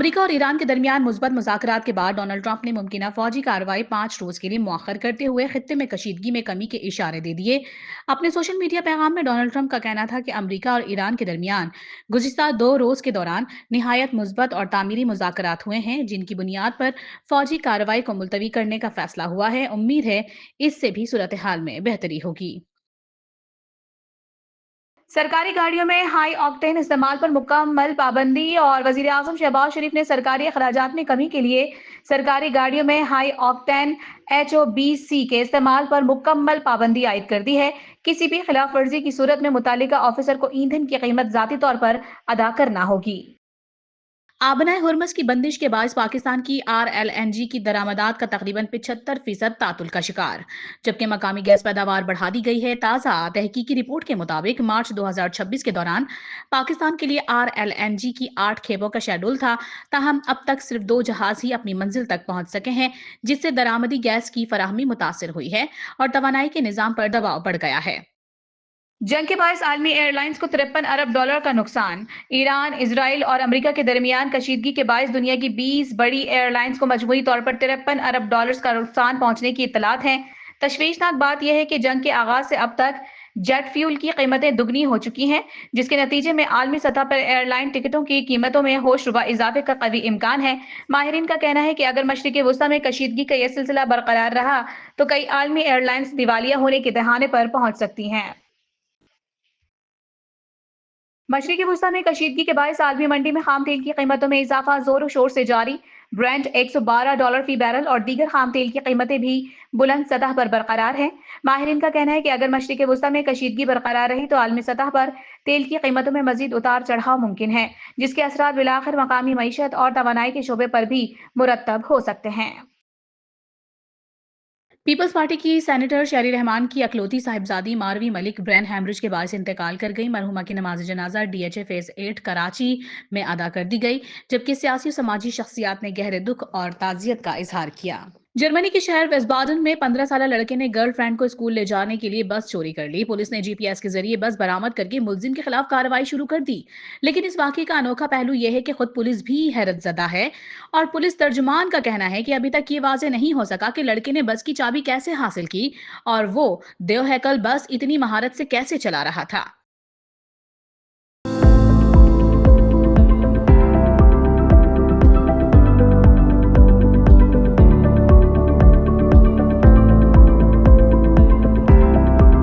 امریکہ اور ایران کے درمیان مثبت مذاکرات کے بعد ڈونلڈ ٹرمپ نے ممکنہ فوجی کارروائی 5 روز کے لیے مؤخر کرتے ہوئے خطے میں کشیدگی میں کمی کے اشارے دے دیے۔ اپنے سوشل میڈیا پیغام میں ڈونلڈ ٹرمپ کا کہنا تھا کہ امریکہ اور ایران کے درمیان گزشتہ 2 روز کے دوران نہایت مثبت اور تعمیری مذاکرات ہوئے ہیں، جن کی بنیاد پر فوجی کارروائی کو ملتوی کرنے کا فیصلہ ہوا ہے۔ امید ہے اس سے بھی صورتحال میں بہتری ہوگی۔ سرکاری گاڑیوں میں ہائی آکٹین استعمال پر مکمل پابندی اور وزیر اعظم شہباز شریف نے سرکاری اخراجات میں کمی کے لیے سرکاری گاڑیوں میں ہائی آکٹین HOBC کے استعمال پر مکمل پابندی عائد کر دی ہے۔ کسی بھی خلاف ورزی کی صورت میں متعلقہ آفیسر کو ایندھن کی قیمت ذاتی طور پر ادا کرنا ہوگی۔ آبنائے ہرمز کی بندش کے باعث پاکستان کی RLNG کی درآمدات کا تقریباً 75% تعطل کا شکار، جبکہ مقامی گیس پیداوار بڑھا دی گئی ہے۔ تازہ تحقیقی رپورٹ کے مطابق مارچ 2026 کے دوران پاکستان کے لیے RLNG کی 8 کھیپوں کا شیڈول تھا، تاہم اب تک صرف 2 جہاز ہی اپنی منزل تک پہنچ سکے ہیں، جس سے درآمدی گیس کی فراہمی متاثر ہوئی ہے اور توانائی کے نظام پر دباؤ بڑھ گیا ہے۔ جنگ کے باعث عالمی ایئر لائنز کو $53 ارب کا نقصان۔ ایران، اسرائیل اور امریکہ کے درمیان کشیدگی کے باعث دنیا کی 20 بڑی ایئر لائنز کو مجموعی طور پر $53 ارب کا نقصان پہنچنے کی اطلاعات ہیں۔ تشویشناک بات یہ ہے کہ جنگ کے آغاز سے اب تک جیٹ فیول کی قیمتیں دگنی ہو چکی ہیں، جس کے نتیجے میں عالمی سطح پر ایئر لائن ٹکٹوں کی قیمتوں میں ہوش ربا اضافے کا قوی امکان ہے۔ ماہرین کا کہنا ہے کہ اگر مشرق وسطیٰ میں کشیدگی کا یہ سلسلہ برقرار رہا تو کئی عالمی ایئر لائنز دیوالیہ ہونے کے دہانے پر پہنچ سکتی ہیں۔ مشرقی وسطیٰ میں کشیدگی کے باعث عالمی منڈی میں خام تیل کی قیمتوں میں اضافہ زور و شور سے جاری۔ برینٹ $112 فی بیرل اور دیگر خام تیل کی قیمتیں بھی بلند سطح پر برقرار ہیں۔ ماہرین کا کہنا ہے کہ اگر مشرق وسطیٰ میں کشیدگی برقرار رہی تو عالمی سطح پر تیل کی قیمتوں میں مزید اتار چڑھاؤ ممکن ہے، جس کے اثرات بالآخر مقامی معیشت اور توانائی کے شعبے پر بھی مرتب ہو سکتے ہیں۔ پیپلز پارٹی کی سینیٹر شیری رحمان کی اکلوتی صاحبزادی ماروی ملک برین ہیمرج کے باعث انتقال کر گئی۔ مرحومہ کی نماز جنازہ DHA فیز 8 کراچی میں ادا کر دی گئی، جبکہ سیاسی و سماجی شخصیات نے گہرے دکھ اور تعزیت کا اظہار کیا۔ جرمنی کے شہر ویسبادن میں 15 سالہ لڑکے نے گرل فرینڈ کو اسکول لے جانے کے لیے بس چوری کر لی۔ پولیس نے GPS کے ذریعے بس برآمد کر کے ملزم کے خلاف کارروائی شروع کر دی، لیکن اس واقعے کا انوکھا پہلو یہ ہے کہ خود پولیس بھی حیرت زدہ ہے، اور پولیس ترجمان کا کہنا ہے کہ ابھی تک یہ واضح نہیں ہو سکا کہ لڑکے نے بس کی چابی کیسے حاصل کی اور وہ دیو ہیکل بس اتنی مہارت سے کیسے چلا رہا تھا۔